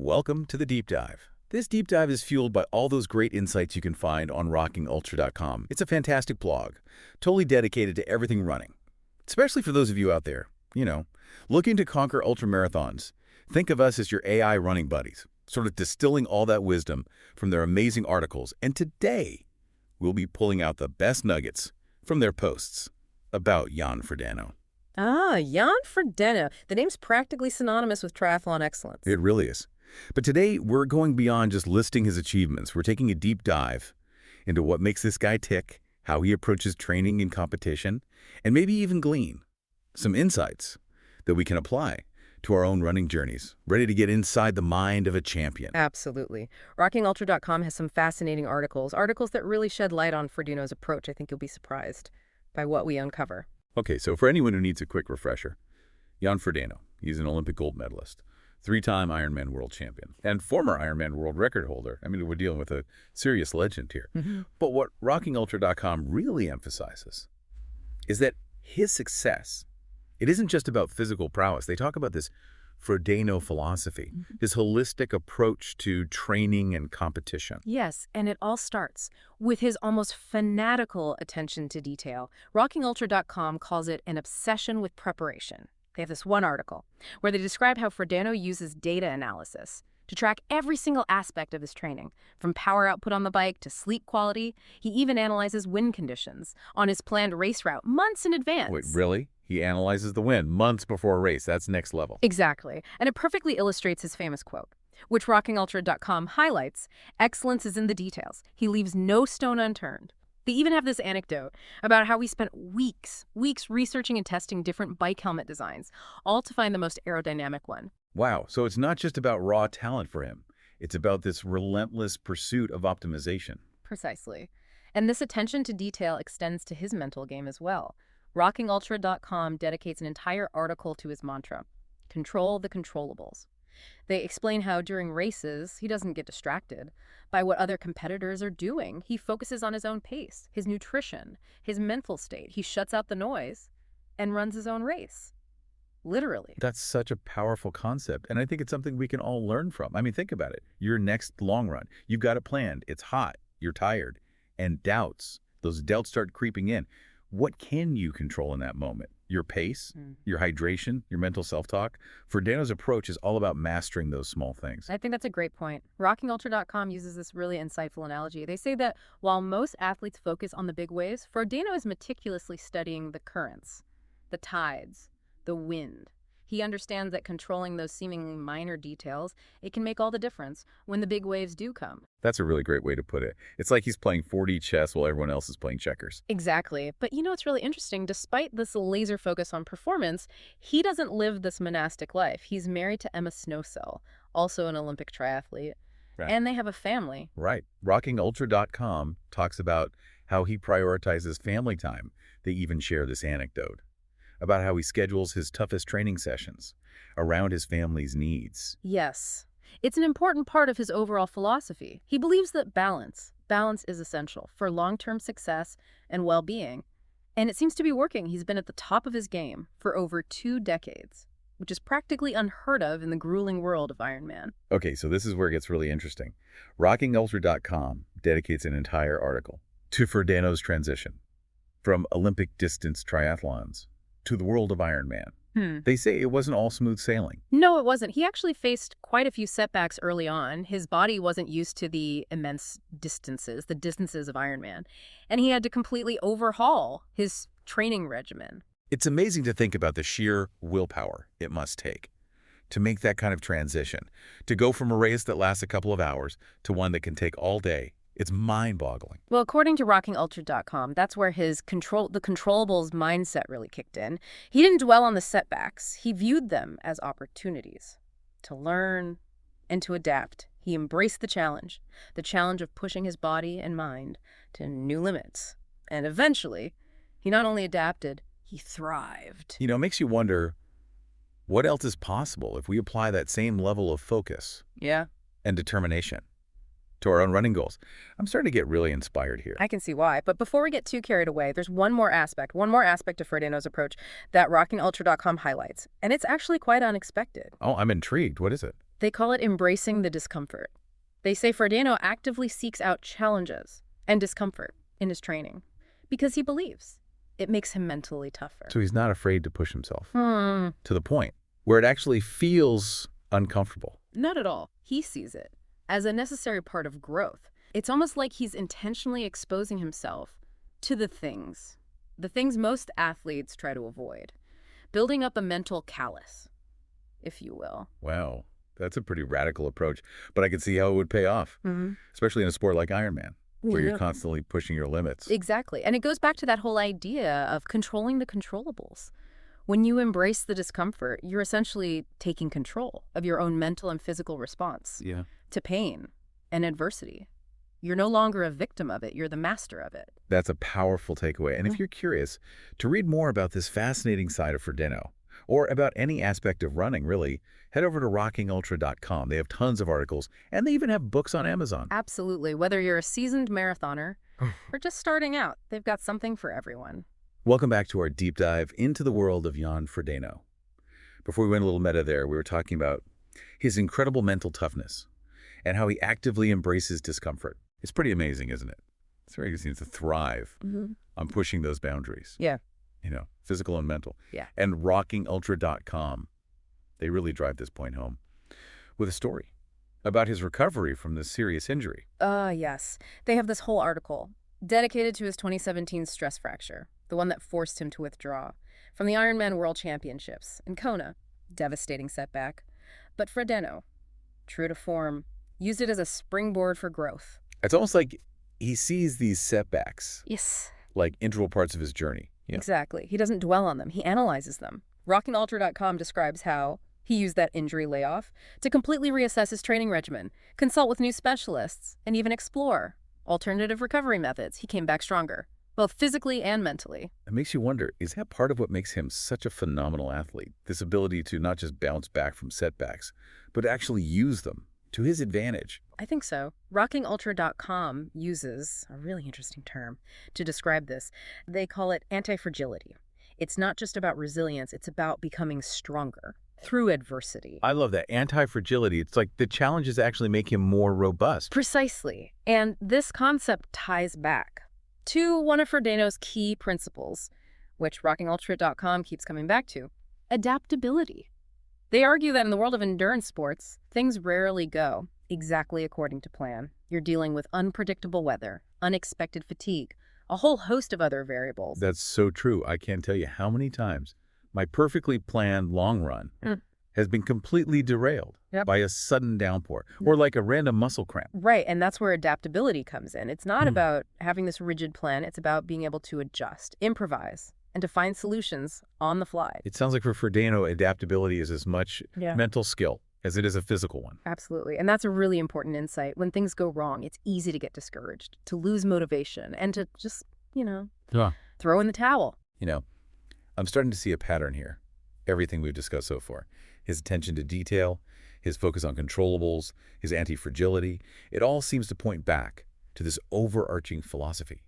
Welcome to the Deep Dive. This deep dive is fueled by all those great insights you can find on rockingultra.com. It's a fantastic blog, totally dedicated to everything running, especially for those of you out there, looking to conquer ultramarathons. Think of us as your AI running buddies, sort of distilling all that wisdom from their amazing articles. And today, we'll be pulling out the best nuggets from their posts about Jan Frodeno. Ah, Jan Frodeno. The name's practically synonymous with triathlon excellence. It really is. But today, we're going beyond just listing his achievements. We're taking a deep dive into what makes this guy tick, how he approaches training and competition, and maybe even glean some insights that we can apply to our own running journeys, ready to get inside the mind of a champion. Absolutely. RockingUltra.com has some fascinating articles that really shed light on Frodeno's approach. I think you'll be surprised by what we uncover. Okay, so for anyone who needs a quick refresher, Jan Frodeno, he's an Olympic gold medalist, three-time Ironman world champion, and former Ironman world record holder. I mean, we're dealing with a serious legend here. But what rockingultra.com really emphasizes is that his success, it isn't just about physical prowess. They talk about this Frodeno philosophy, his holistic approach to training and competition. Yes, and it all starts with his almost fanatical attention to detail. RockingUltra.com calls it an obsession with preparation. They have this one article where they describe how Frodeno uses data analysis to track every single aspect of his training, from power output on the bike to sleep quality. He even analyzes wind conditions on his planned race route months in advance. Wait, really? He analyzes the wind months before a race. That's next level. Exactly. And it perfectly illustrates his famous quote, which RockingUltra.com highlights: "Excellence is in the details. He leaves no stone unturned." They even have this anecdote about how he spent weeks researching and testing different bike helmet designs, all to find the most aerodynamic one. Wow, so it's not just about raw talent for him. It's about this relentless pursuit of optimization. Precisely. And this attention to detail extends to his mental game as well. RockingUltra.com dedicates an entire article to his mantra: control the controllables. They explain how during races, he doesn't get distracted by what other competitors are doing. He focuses on his own pace, his nutrition, his mental state. He shuts out the noise and runs his own race. Literally. That's such a powerful concept, and I think it's something we can all learn from. I mean, think about it. Your next long run, you've got it planned. It's hot, you're tired, and those doubts start creeping in. What can you control in that moment? Your pace, your hydration, your mental self-talk? Frodeno's approach is all about mastering those small things. I think that's a great point. RockingUltra.com uses this really insightful analogy. They say that while most athletes focus on the big waves, Frodeno is meticulously studying the currents, the tides, the wind. He understands that controlling those seemingly minor details, it can make all the difference when the big waves do come. That's a really great way to put it. It's like he's playing 4D chess while everyone else is playing checkers. Exactly. But it's really interesting. Despite this laser focus on performance, he doesn't live this monastic life. He's married to Emma Snowcell, also an Olympic triathlete, and they have a family. Right. RockingUltra.com talks about how he prioritizes family time. They even share this anecdote about how he schedules his toughest training sessions around his family's needs. Yes. It's an important part of his overall philosophy. He believes that balance is essential for long-term success and well-being. And it seems to be working. He's been at the top of his game for over 2 decades, which is practically unheard of in the grueling world of Ironman. Okay, so this is where it gets really interesting. RockingUltra.com dedicates an entire article to Frodeno's transition from Olympic distance triathlons to the world of Ironman. They say it wasn't all smooth sailing. No, it wasn't. He actually faced quite a few setbacks early on. His body wasn't used to the immense distances, the distances of Ironman, and he had to completely overhaul his training regimen. It's amazing to think about the sheer willpower it must take to make that kind of transition, to go from a race that lasts a couple of hours to one that can take all day. It's mind-boggling. Well, according to RockingUltra.com, that's where the controllables mindset really kicked in. He didn't dwell on the setbacks. He viewed them as opportunities to learn and to adapt. He embraced the challenge of pushing his body and mind to new limits. And eventually, he not only adapted, he thrived. It makes you wonder, what else is possible if we apply that same level of focus and determination to our own running goals? I'm starting to get really inspired here. I can see why. But before we get too carried away, there's one more aspect of Frodeno's approach that RockingUltra.com highlights. And it's actually quite unexpected. Oh, I'm intrigued. What is it? They call it embracing the discomfort. They say Frodeno actively seeks out challenges and discomfort in his training because he believes it makes him mentally tougher. So he's not afraid to push himself to the point where it actually feels uncomfortable. Not at all. He sees it as a necessary part of growth. It's almost like he's intentionally exposing himself to the things most athletes try to avoid, building up a mental callus, if you will. Wow, that's a pretty radical approach, but I can see how it would pay off, especially in a sport like Ironman, where you're constantly pushing your limits. Exactly. And it goes back to that whole idea of controlling the controllables. When you embrace the discomfort, you're essentially taking control of your own mental and physical response to pain and adversity. You're no longer a victim of it. You're the master of it. That's a powerful takeaway. And if you're curious to read more about this fascinating side of Frodeno, or about any aspect of running, really, head over to rockingultra.com. They have tons of articles, and they even have books on Amazon. Absolutely. Whether you're a seasoned marathoner or just starting out, they've got something for everyone. Welcome back to our deep dive into the world of Jan Frodeno. Before we went a little meta there, we were talking about his incredible mental toughness and how he actively embraces discomfort. It's pretty amazing, isn't it? It's very easy to thrive on pushing those boundaries. Yeah. You know, physical and mental. Yeah. And rockingultra.com, they really drive this point home with a story about his recovery from this serious injury. Yes. They have this whole article dedicated to his 2017 stress fracture, the one that forced him to withdraw from the Ironman World Championships in Kona. Devastating setback. But Frodeno, true to form, used it as a springboard for growth. It's almost like he sees these setbacks Yes. like integral parts of his journey. Yeah. Exactly. He doesn't dwell on them. He analyzes them. RockingUltra.com describes how he used that injury layoff to completely reassess his training regimen, consult with new specialists, and even explore alternative recovery methods. He came back stronger, both physically and mentally. It makes you wonder, is that part of what makes him such a phenomenal athlete? This ability to not just bounce back from setbacks, but actually use them to his advantage. I think so. RockingUltra.com uses a really interesting term to describe this. They call it anti-fragility. It's not just about resilience, it's about becoming stronger through adversity. I love that. Anti-fragility. It's like the challenges actually make him more robust. Precisely. And this concept ties back to one of Frodeno's key principles, which RockingUltra.com keeps coming back to: adaptability. They argue that in the world of endurance sports, things rarely go exactly according to plan. You're dealing with unpredictable weather, unexpected fatigue, a whole host of other variables. That's so true. I can't tell you how many times my perfectly planned long run has been completely derailed by a sudden downpour or like a random muscle cramp. Right, and that's where adaptability comes in. It's not about having this rigid plan. It's about being able to adjust, improvise, and to find solutions on the fly. It sounds like for Frodeno, adaptability is as much mental skill as it is a physical one. Absolutely. And that's a really important insight. When things go wrong, it's easy to get discouraged, to lose motivation, and to just, throw in the towel. You know, I'm starting to see a pattern here. Everything we've discussed so far. His attention to detail, his focus on controllables, his anti-fragility, it all seems to point back to this overarching philosophy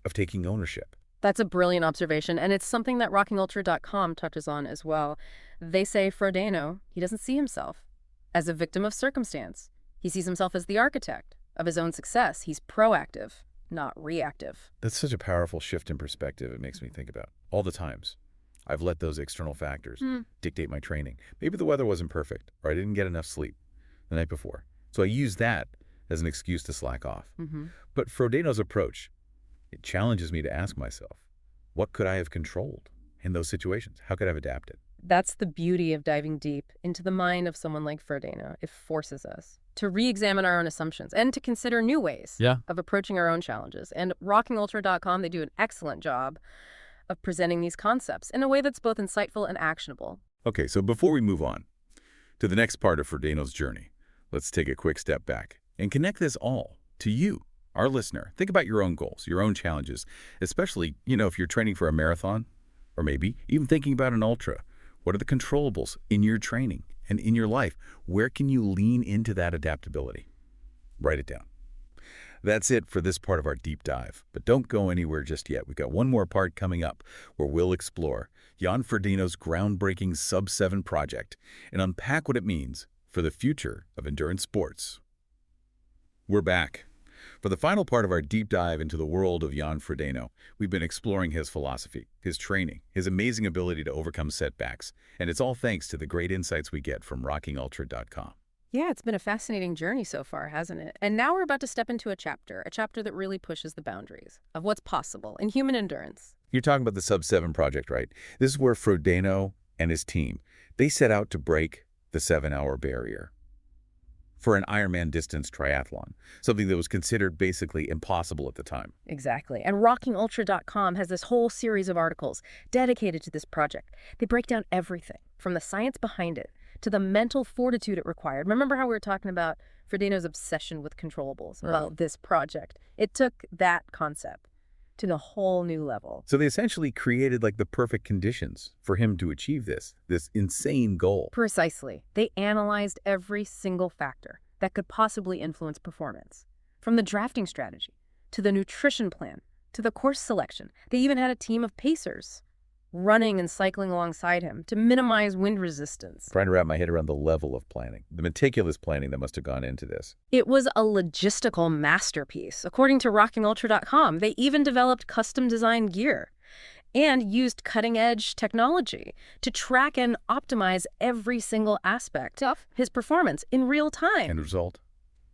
of taking ownership. That's a brilliant observation, and it's something that RockingUltra.com touches on as well. They say Frodeno, he doesn't see himself as a victim of circumstance. He sees himself as the architect of his own success. He's proactive, not reactive. That's such a powerful shift in perspective. It makes me think about all the times I've let those external factors dictate my training. Maybe the weather wasn't perfect, or I didn't get enough sleep the night before. So I used that as an excuse to slack off. But Frodeno's approach, it challenges me to ask myself, what could I have controlled in those situations? How could I have adapted? That's the beauty of diving deep into the mind of someone like Frodeno. It forces us to re-examine our own assumptions and to consider new ways of approaching our own challenges. And RockingUltra.com, they do an excellent job of presenting these concepts in a way that's both insightful and actionable. Okay, so before we move on to the next part of Frodeno's journey, let's take a quick step back and connect this all to you, our listener. Think about your own goals, your own challenges, especially, if you're training for a marathon or maybe even thinking about an ultra. What are the controllables in your training and in your life? Where can you lean into that adaptability? Write it down. That's it for this part of our deep dive, but don't go anywhere just yet. We've got one more part coming up where we'll explore Jan Frodeno's groundbreaking Sub-7 project and unpack what it means for the future of endurance sports. We're back. For the final part of our deep dive into the world of Jan Frodeno, we've been exploring his philosophy, his training, his amazing ability to overcome setbacks, and it's all thanks to the great insights we get from rockingultra.com. Yeah, it's been a fascinating journey so far, hasn't it? And now we're about to step into a chapter that really pushes the boundaries of what's possible in human endurance. You're talking about the Sub-7 project, right? This is where Frodeno and his team, they set out to break the 7-hour barrier for an Ironman distance triathlon, something that was considered basically impossible at the time. Exactly. And rockingultra.com has this whole series of articles dedicated to this project. They break down everything from the science behind it to the mental fortitude it required. Remember how we were talking about Frodeno's obsession with controllables? Right. Well, this project, it took that concept to the whole new level. So they essentially created like the perfect conditions for him to achieve this insane goal. Precisely. They analyzed every single factor that could possibly influence performance, from the drafting strategy to the nutrition plan to the course selection. They even had a team of pacers running and cycling alongside him to minimize wind resistance. Trying to wrap my head around the level of planning, the meticulous planning that must have gone into this. It was a logistical masterpiece. According to rockingultra.com, they even developed custom-designed gear and used cutting-edge technology to track and optimize every single aspect of his performance in real time. End result?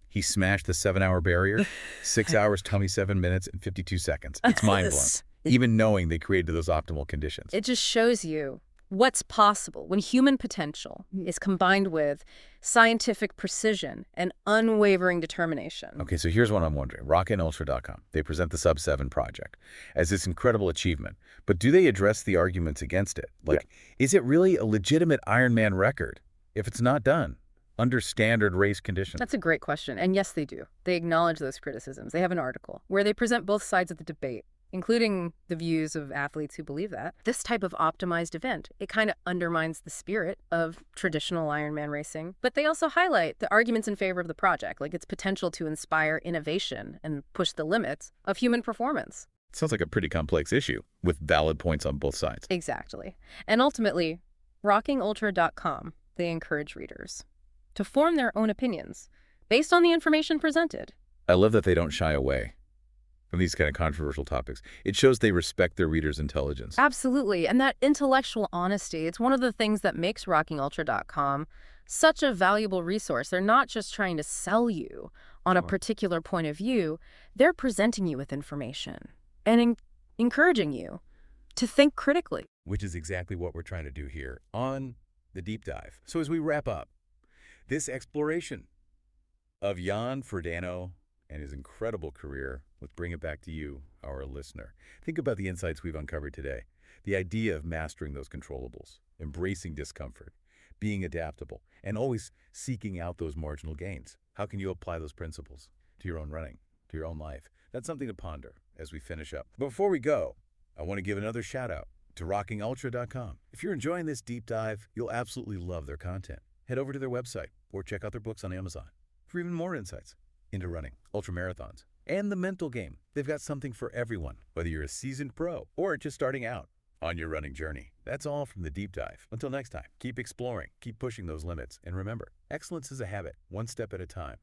He smashed the 7-hour barrier, 6 hours, 27 minutes, and 52 seconds. It's mind-blowing, even knowing they created those optimal conditions. It just shows you what's possible when human potential is combined with scientific precision and unwavering determination. Okay, so here's what I'm wondering. rockingultra.com, they present the Sub-7 project as this incredible achievement, but do they address the arguments against it? Like, is it really a legitimate Ironman record if it's not done under standard race conditions? That's a great question, and yes, they do. They acknowledge those criticisms. They have an article where they present both sides of the debate, including the views of athletes who believe that. This type of optimized event, it kind of undermines the spirit of traditional Ironman racing. But they also highlight the arguments in favor of the project, like its potential to inspire innovation and push the limits of human performance. Sounds like a pretty complex issue with valid points on both sides. Exactly. And ultimately, rockingultra.com, they encourage readers to form their own opinions based on the information presented. I love that they don't shy away from these kind of controversial topics. It shows they respect their readers' intelligence. Absolutely. And that intellectual honesty, it's one of the things that makes rockingultra.com such a valuable resource. They're not just trying to sell you on a particular point of view. They're presenting you with information and encouraging you to think critically. Which is exactly what we're trying to do here on the deep dive. So as we wrap up this exploration of Jan Frodeno and his incredible career, let's bring it back to you, our listener. Think about the insights we've uncovered today. The idea of mastering those controllables, embracing discomfort, being adaptable, and always seeking out those marginal gains. How can you apply those principles to your own running, to your own life? That's something to ponder as we finish up. But before we go, I want to give another shout out to rockingultra.com. If you're enjoying this deep dive, you'll absolutely love their content. Head over to their website or check out their books on Amazon for even more insights into running, ultramarathons, and the mental game. They've got something for everyone, whether you're a seasoned pro or just starting out on your running journey. That's all from the deep dive. Until next time, keep exploring, keep pushing those limits, and remember, excellence is a habit, one step at a time.